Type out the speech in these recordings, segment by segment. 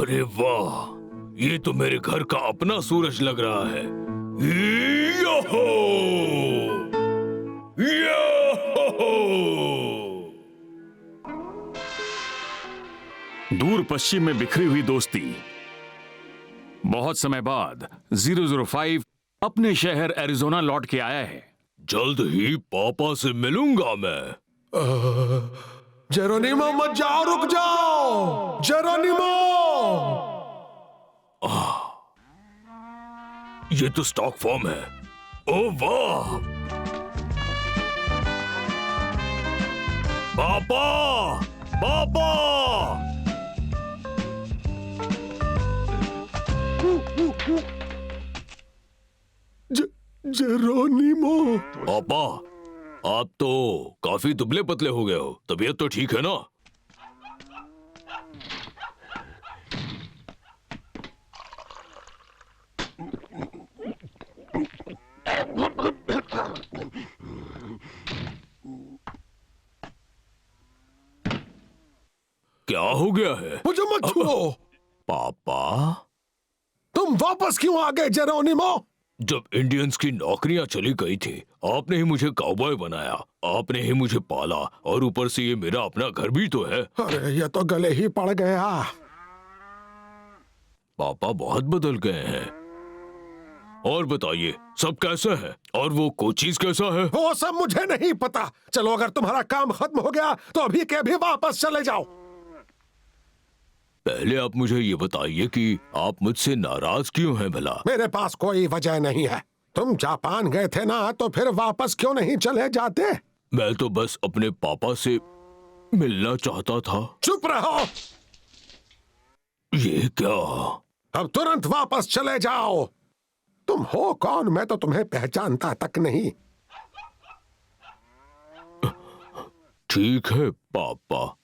अरे वाह, ये तो मेरे घर का अपना सूरज लग रहा है। योहो! योहो! दूर पश्चिम में बिखरी हुई दोस्ती। बहुत समय बाद 005 अपने शहर एरिजोना लौट के आया है। जल्द ही पापा से मिलूंगा मैं। जेरोनिमो मत जाओ, रुक जाओ जेरोनिमो। ये तो स्टॉक फॉर्म है। ओह वाह! पापा! पापा! जेरोनिमो। पापा, आप तो काफी दुबले पतले हो गए हो। तबीयत तो ठीक है ना? क्या हो गया है? मुझे मत छुओ। पापा, तुम वापस क्यों आ गए जेरोनिमो? जब इंडियंस की नौकरियां चली गई थी, आपने ही मुझे काउबॉय बनाया, आपने ही मुझे पाला, और ऊपर से ये मेरा अपना घर भी तो है। अरे ये तो गले ही पड़ गया। पापा बहुत बदल गए हैं। और बताइए, सब कैसे हैं? और वो कोचीज कैसा है? वो सब मुझे नहीं पता। चलो, अगर तुम्हारा काम खत्म हो गया तो अभी के अभी वापस चले जाओ। पहले आप मुझे ये बताइए कि आप मुझसे नाराज क्यों हैं भला? मेरे पास कोई वजह नहीं है। तुम जापान गए थे ना, तो फिर वापस क्यों नहीं चले जाते? मैं तो बस अपने पापा से मिलना चाहता था। चुप रहो। ये क्या? अब तुरंत वापस चले जाओ। तुम हो कौन? मैं तो तुम्हें पहचानता तक नहीं। ठीक है पापा।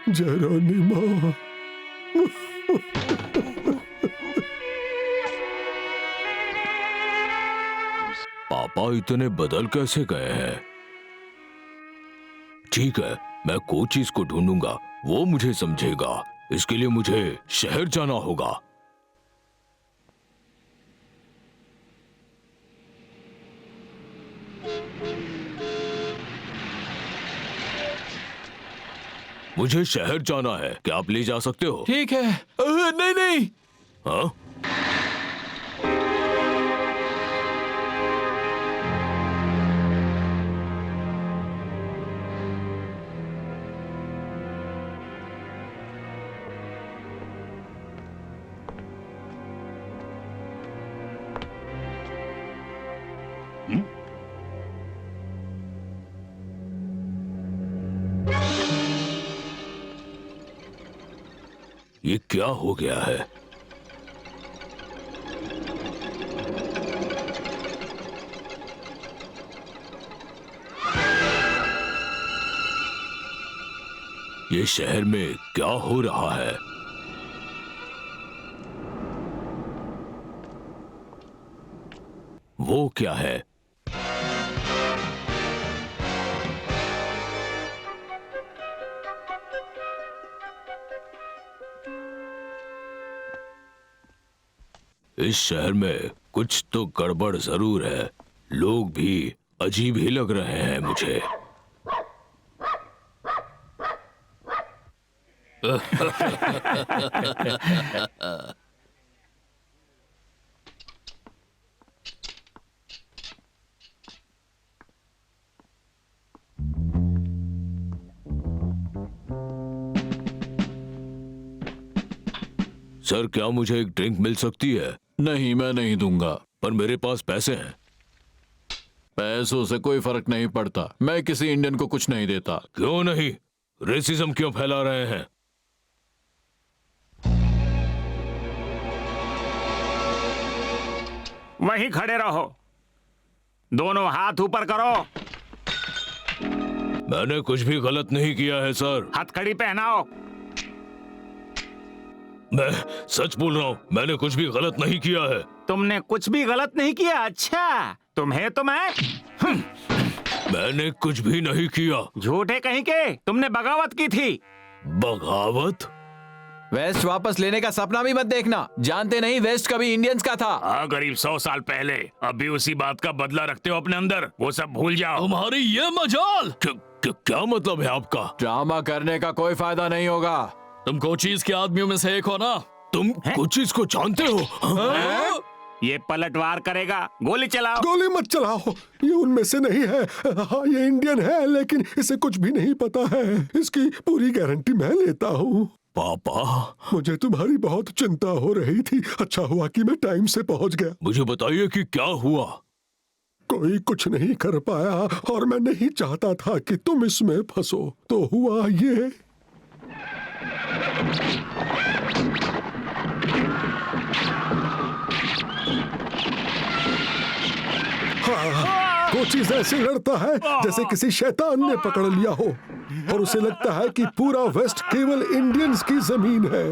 जेरोनिमो। पापा इतने बदल कैसे गए हैं? ठीक है, मैं कोचीज को ढूंढूंगा, वो मुझे समझेगा। इसके लिए मुझे शहर जाना होगा। मुझे शहर जाना है, क्या आप ले जा सकते हो? ठीक है। नहीं नहीं। हाँ? ये क्या हो गया है? ये शहर में क्या हो रहा है? वो क्या है? इस शहर में कुछ तो गड़बड़ जरूर है। लोग भी अजीब ही लग रहे हैं मुझे। सर, क्या मुझे एक ड्रिंक मिल सकती है? नहीं, मैं नहीं दूंगा। पर मेरे पास पैसे हैं। पैसों से कोई फर्क नहीं पड़ता। मैं किसी इंडियन को कुछ नहीं देता। क्यों नहीं? रेसिज्म क्यों फैला रहे हैं? वहीं खड़े रहो, दोनों हाथ ऊपर करो। मैंने कुछ भी गलत नहीं किया है सर। हथकड़ी पहनाओ। मैं सच बोल रहा हूँ, मैंने कुछ भी गलत नहीं किया है। तुमने कुछ भी गलत नहीं किया? अच्छा, तुम्हें तो मैं मैंने कुछ भी नहीं किया। झूठे कहीं के, तुमने बगावत की थी। बगावत? वेस्ट वापस लेने का सपना भी मत देखना। जानते नहीं वेस्ट कभी इंडियंस का था। हाँ, करीब 100 साल पहले। अभी उसी बात का बदला रखते हो अपने अंदर, वो सब भूल जाओ। तुम्हारी ये मजाल। क्या मतलब है आपका? ड्रामा करने का कोई फायदा नहीं होगा। तुम कोचीज के आदमियों में से एक हो ना? तुम कोचीज को जानते हो? हाँ? ये पलटवार करेगा, गोली चलाओ। गोली मत चलाओ, ये उनमें से नहीं है। हाँ, ये इंडियन है, लेकिन इसे कुछ भी नहीं पता है। इसकी पूरी गारंटी मैं लेता हूँ। पापा, मुझे तुम्हारी बहुत चिंता हो रही थी। अच्छा हुआ कि मैं टाइम से पहुंच गया। मुझे बताइए कि क्या हुआ? कोई कुछ नहीं कर पाया और मैं नहीं चाहता था कि तुम इसमें फंसो, तो हुआ ये। हाँ, कोचीज ऐसे लड़ता है जैसे किसी शैतान ने पकड़ लिया हो और उसे लगता है कि पूरा वेस्ट केवल इंडियंस की जमीन है।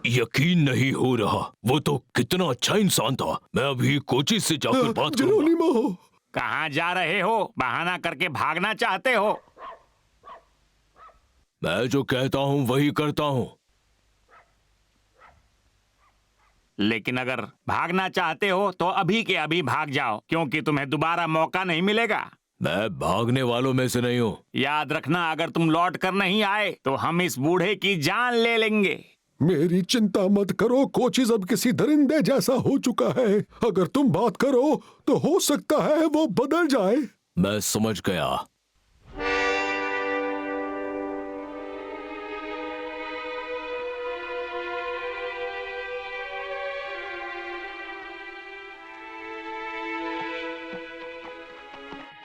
यकीन नहीं हो रहा। वो तो कितना अच्छा इंसान था। मैं अभी कोचीज से जाकर बात करूंगा। जेरोनिमो, कहाँ जा रहे हो? बहाना करके भागना चाहते हो? मैं जो कहता हूँ वही करता हूँ। लेकिन अगर भागना चाहते हो तो अभी के अभी भाग जाओ, क्योंकि तुम्हें दोबारा मौका नहीं मिलेगा। मैं भागने वालों में से नहीं हूँ। याद रखना, अगर तुम लौट कर नहीं आए तो हम इस बूढ़े की जान ले लेंगे। मेरी चिंता मत करो। कोचीज अब किसी दरिंदे जैसा हो चुका है। अगर तुम बात करो तो हो सकता है वो बदल जाए। मैं समझ गया।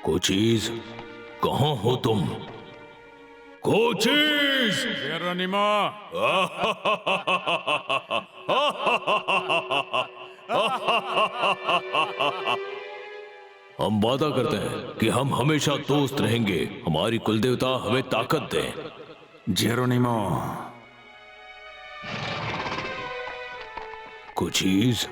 कोचीज, कहाँ हो तुम? कोचीज! जेरोनिमो, हम वादा करते हैं कि हम हमेशा दोस्त रहेंगे। हमारी कुलदेवता हमें ताकत दे। जेरोनिमो। कोचीज,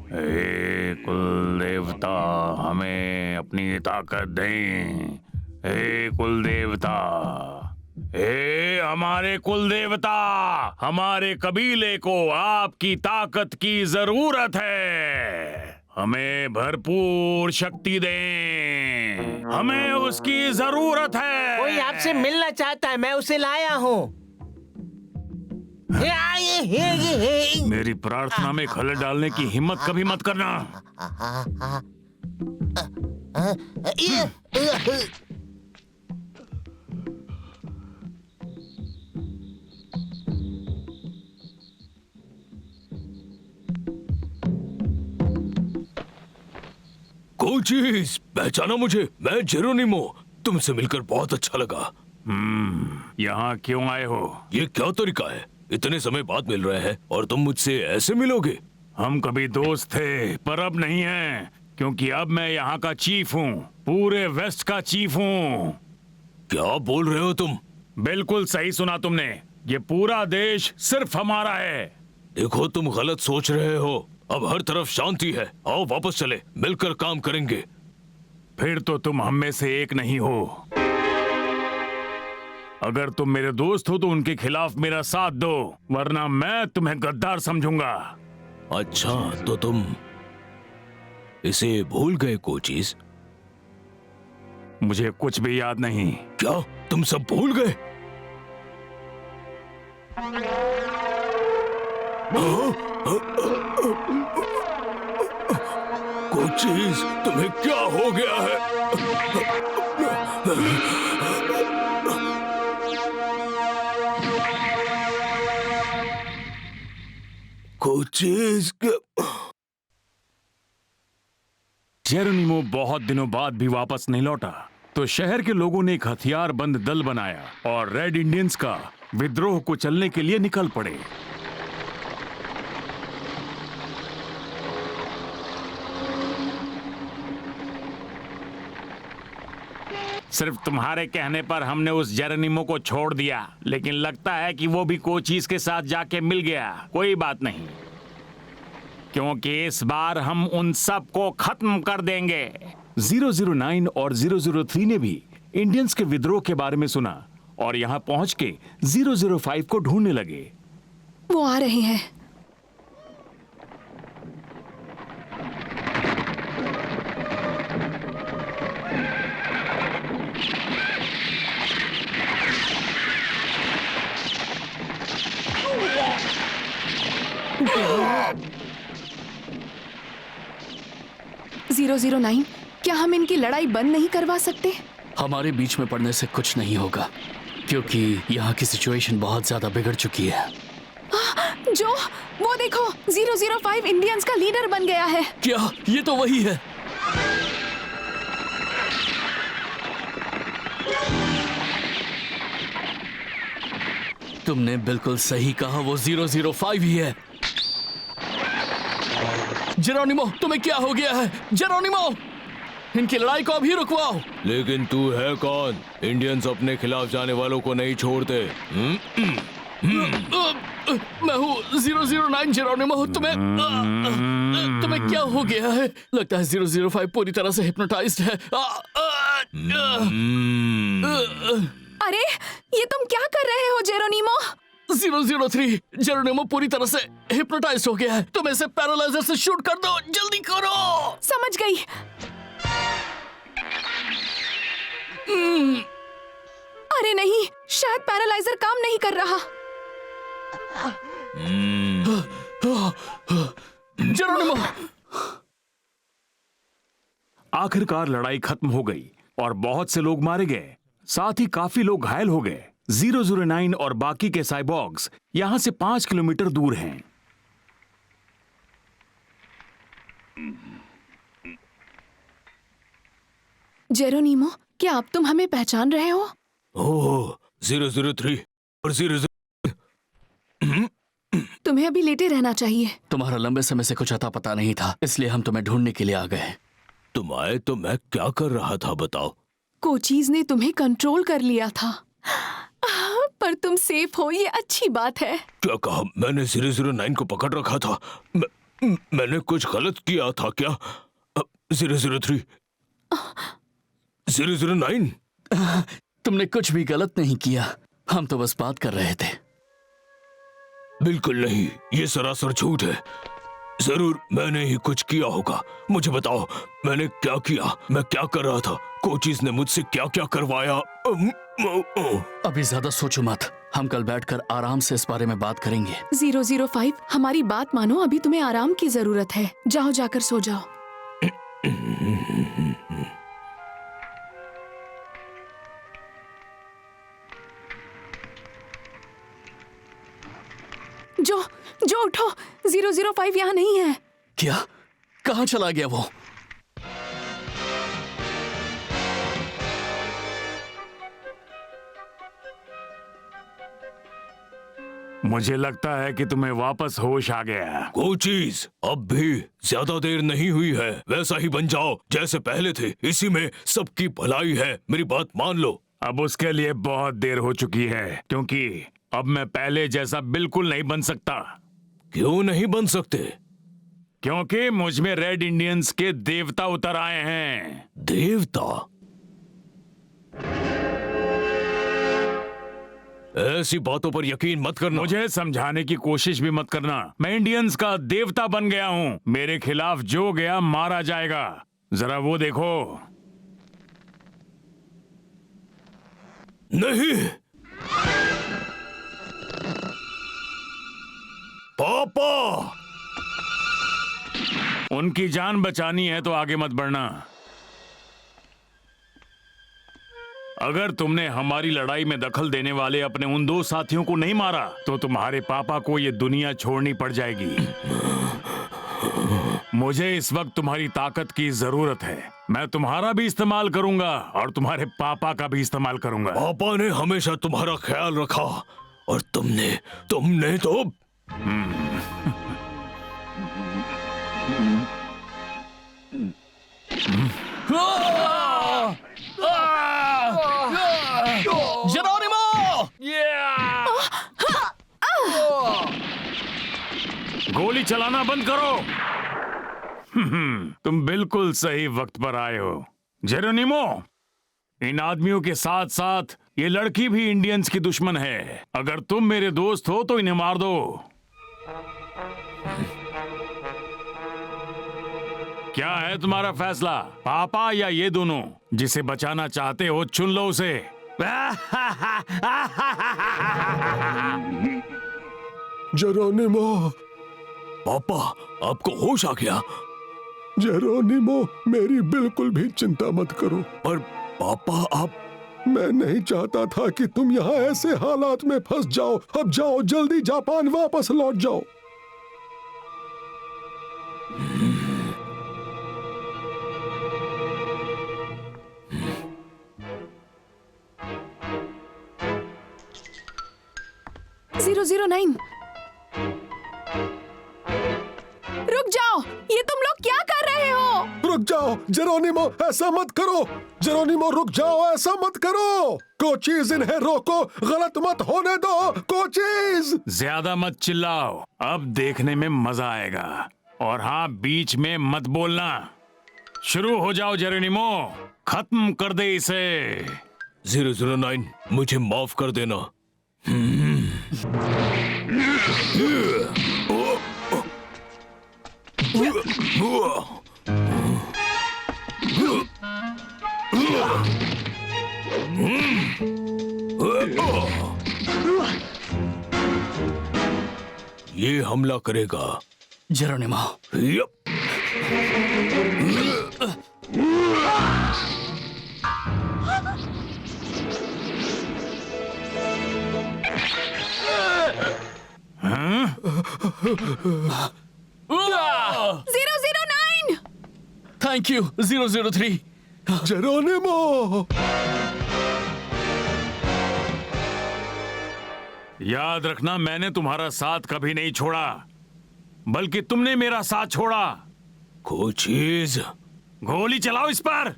हे कुल देवता, हमें अपनी ताकत दें। हे कुल देवता, हे हमारे कुल देवता, हमारे कबीले को आपकी ताकत की जरूरत है। हमें भरपूर शक्ति दें, हमें उसकी जरूरत है। कोई आपसे मिलना चाहता है, मैं उसे लाया हूँ। मेरी प्रार्थना में खलल डालने की हिम्मत कभी मत करना। कोचीज, पहचाना मुझे? मैं जेरोनिमो। तुमसे मिलकर बहुत अच्छा लगा। यहाँ क्यों आए हो? ये क्या तरीका है? इतने समय बाद मिल रहे हैं और तुम मुझसे ऐसे मिलोगे? हम कभी दोस्त थे, पर अब नहीं हैं, क्योंकि अब मैं यहाँ का चीफ हूँ, पूरे वेस्ट का चीफ हूँ। क्या बोल रहे हो तुम? बिल्कुल सही सुना तुमने। ये पूरा देश सिर्फ हमारा है। देखो, तुम गलत सोच रहे हो। अब हर तरफ शांति है। आओ वापस चले, मिलकर काम करेंगे। फिर तो तुम हम में से एक नहीं हो। अगर तुम मेरे दोस्त हो तो उनके खिलाफ मेरा साथ दो, वरना मैं तुम्हें गद्दार समझूंगा। अच्छा, तो तुम इसे भूल गए कोचीज? मुझे कुछ भी याद नहीं। क्या तुम सब भूल गए? कोचीज, तुम्हें क्या हो गया है? कोचीज, जेरोनिमो बहुत दिनों बाद भी वापस नहीं लौटा, तो शहर के लोगों ने एक हथियारबंद दल बनाया और रेड इंडियंस का विद्रोह को चलने के लिए निकल पड़े। सिर्फ तुम्हारे कहने पर हमने उस जेरोनिमो को छोड़ दिया, लेकिन लगता है कि वो भी कोचीज के साथ जाके मिल गया। कोई बात नहीं, क्योंकि इस बार हम उन सब को खत्म कर देंगे। 009 और 003 ने भी इंडियंस के विद्रोह के बारे में सुना और यहाँ पहुंच के 005 को ढूंढने लगे। वो आ रहे हैं। जीरो 9, क्या हम इनकी लड़ाई बंद नहीं करवा सकते? हमारे बीच में पड़ने से कुछ नहीं होगा, क्योंकि यहाँ की सिचुएशन बहुत ज्यादा बिगड़ चुकी है। जो वो देखो, 005 इंडियंस का लीडर बन गया है। क्या ये तो वही है? तुमने बिल्कुल सही कहा, वो 005 ही है। जेरोनिमो, तुम्हें क्या हो गया है? जेरोनिमो, इनकी लड़ाई को अभी रुकवाओ। लेकिन तू है कौन? इंडियंस अपने खिलाफ जाने वालों को नहीं छोड़ते। मैं हूँ 009 जेरोनिमो। तुम्हें क्या हो गया है? लगता है 005 पूरी तरह से हिप्नोटाइज्ड है। अरे ये तुम क्या कर रहे हो जेरोनिमो? 003 जेरोनिमो पूरी तरह से हिप्नोटाइज्ड हो गया है। तुम इसे पैरालाइजर से शूट कर दो, जल्दी करो। समझ गई। अरे नहीं, शायद पैरालाइजर काम नहीं कर रहा। जेरोनिमो, आखिरकार लड़ाई खत्म हो गई और बहुत से लोग मारे गए, साथ ही काफी लोग घायल हो गए। 009 और बाकी के साइबॉर्ग्स यहां से 5 किलोमीटर दूर हैं। जेरोनिमो, क्या अब तुम हमें पहचान रहे हो? ओह, 003 और 00। तुम्हें अभी लेटे रहना चाहिए। तुम्हारा लंबे समय से कुछ अता पता नहीं था, इसलिए हम तुम्हें ढूंढने के लिए आ गए। तुम आए तो मैं क्या कर रहा था बताओ? कोचीज ने तुम्हें कंट्रोल कर लिया था, पर तुम सेफ हो, ये अच्छी बात है। क्या कहा? मैंने 009 को पकड़ रखा था। मैंने कुछ गलत किया था क्या? 003, 009। तुमने कुछ भी गलत नहीं किया, हम तो बस बात कर रहे थे। बिल्कुल नहीं, ये सरासर झूठ है। जरूर मैंने ही कुछ किया होगा। मुझे बताओ, मैंने क्या किया? मैं क्या कर रहा था? कोचीज ने मुझसे क्या क्या करवाया? अभी ज्यादा सोचो मत, हम कल बैठकर आराम से इस बारे में बात करेंगे। 005, हमारी बात मानो, अभी तुम्हें आराम की जरूरत है। जाओ, जाकर सो जाओ। जो उठो, 005 यहाँ नहीं है। क्या? कहाँ चला गया वो? मुझे लगता है कि तुम्हें वापस होश आ गया। कोचीज, अब भी ज्यादा देर नहीं हुई है। वैसा ही बन जाओ जैसे पहले थे। इसी में सबकी भलाई है। मेरी बात मान लो। अब उसके लिए बहुत देर हो चुकी है, क्योंकि अब मैं पहले जैसा बिल्कुल नहीं बन सकता। क्यों नहीं बन सकते? क्योंकि मुझ में रेड इंडियंस के देवता उतर आए हैं। देवता? ऐसी बातों पर यकीन मत करना। मुझे समझाने की कोशिश भी मत करना। मैं इंडियंस का देवता बन गया हूं। मेरे खिलाफ जो गया मारा जाएगा। जरा वो देखो। नहीं पापा, उनकी जान बचानी है तो आगे मत बढ़ना। अगर तुमने हमारी लड़ाई में दखल देने वाले अपने उन 2 साथियों को नहीं मारा तो तुम्हारे पापा को ये दुनिया छोड़नी पड़ जाएगी। मुझे इस वक्त तुम्हारी ताकत की जरूरत है। मैं तुम्हारा भी इस्तेमाल करूंगा और तुम्हारे पापा का भी इस्तेमाल करूंगा। पापा ने हमेशा तुम्हारा ख्याल रखा और तुमने तो जेरोनिमो! गोली चलाना बंद करो। तुम बिल्कुल सही वक्त पर आए हो जेरोनिमो। इन आदमियों के साथ साथ ये लड़की भी इंडियंस की दुश्मन है। अगर तुम मेरे दोस्त हो तो इन्हें मार दो। क्या है तुम्हारा फैसला, पापा या ये दोनों? जिसे बचाना चाहते हो चुन लो उसे। जेरोनिमो, पापा, आपको होश आ गया? जेरोनिमो, मेरी बिल्कुल भी चिंता मत करो। पर पापा, आप... मैं नहीं चाहता था कि तुम यहाँ ऐसे हालात में फंस जाओ। अब जाओ, जल्दी जापान वापस लौट जाओ। जीरो 09। रुक जाओ, ये तुम लोग क्या कर रहे हो? रुक जाओ जेरोनिमो, ऐसा मत करो। जेरोनिमो, रुक जाओ, ऐसा मत करो। कोचीज, इन्हें रोको, गलत मत होने दो। कोचीज, ज्यादा मत चिल्लाओ, अब देखने में मजा आएगा। और हाँ, बीच में मत बोलना। शुरू हो जाओ जेरोनिमो, खत्म कर दे इसे। 009, मुझे माफ कर देना। ये हमला करेगा। Geronimo, yup. Zero 09। Thank you 003। Geronimo. याद रखना, मैंने तुम्हारा साथ कभी नहीं छोड़ा, बल्कि तुमने मेरा साथ छोड़ा। कोचीज, गोली चलाओ इस पर।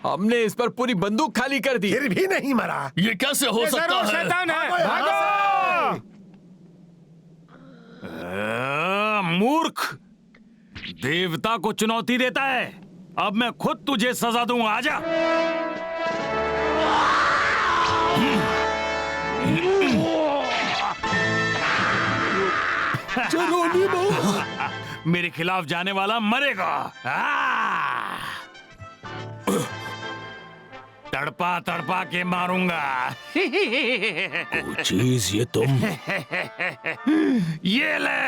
हमने इस पर पूरी बंदूक खाली कर दी। फिर भी नहीं मरा। ये कैसे हो सकता है? शैतान है, भागो! मूर्ख, देवता को चुनौती देता है। अब मैं खुद तुझे सजा दूंगा, आजा। जेरोनिमो, मेरे खिलाफ जाने वाला मरेगा। तड़पा तड़पा के मारूंगा। कोचीज, ये तुम... ये ले।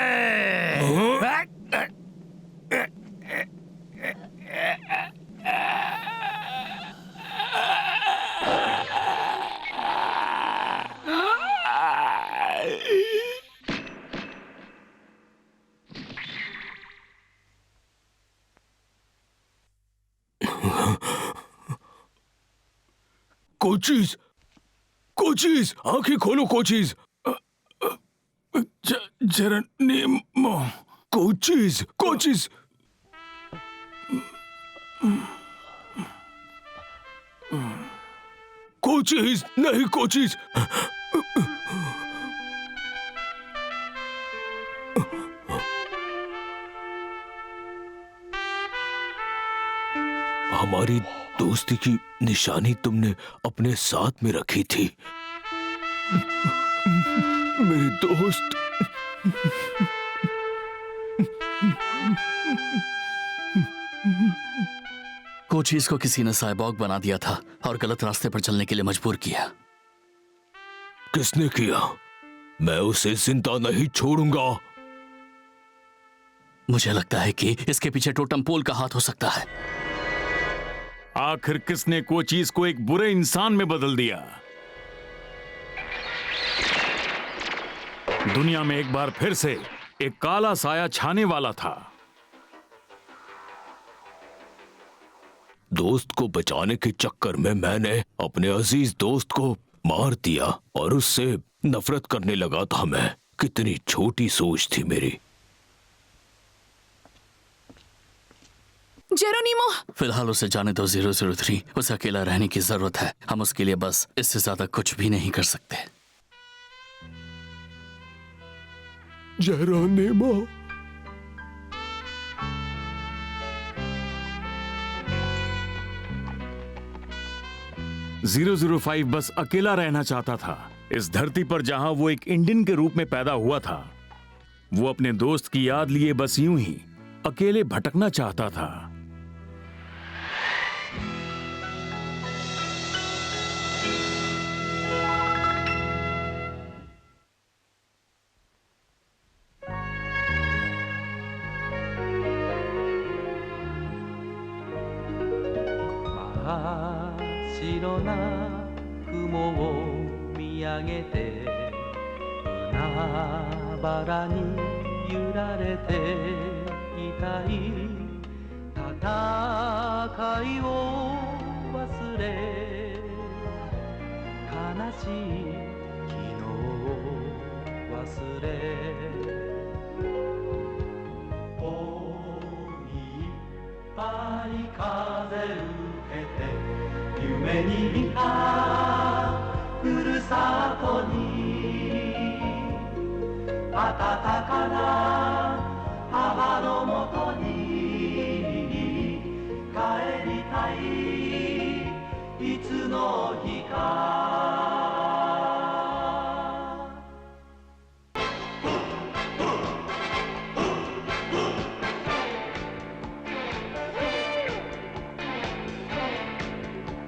कोचीज, कोचीज, आंखें खोलो कोचीज। जेरोनिमो, कोचीज, कोचीज। कोचीज, नहीं कोचीज। हमारी दोस्ती की निशानी तुमने अपने साथ में रखी थी, मेरे दोस्त। कोचीज को किसी ने साइबॉग बना दिया था और गलत रास्ते पर चलने के लिए मजबूर किया। किसने किया? मैं उसे जिंदा नहीं छोड़ूंगा। मुझे लगता है कि इसके पीछे टोटम पोल का हाथ हो सकता है। आखिर किसने कोचीज को एक बुरे इंसान में बदल दिया? दुनिया में एक बार फिर से एक काला साया छाने वाला था। दोस्त को बचाने के चक्कर में मैंने अपने अजीज दोस्त को मार दिया और उससे नफरत करने लगा था मैं। कितनी छोटी सोच थी मेरी। जेरोनिमो, फिलहाल उसे जाने दो 003। उसे अकेला रहने की जरूरत है। हम उसके लिए बस इससे ज्यादा कुछ भी नहीं कर सकते। जेरोनिमो, 005 बस अकेला रहना चाहता था। इस धरती पर जहां वो एक इंडियन के रूप में पैदा हुआ था, वो अपने दोस्त की याद लिए बस यूं ही अकेले भटकना चाहता था।いつの日か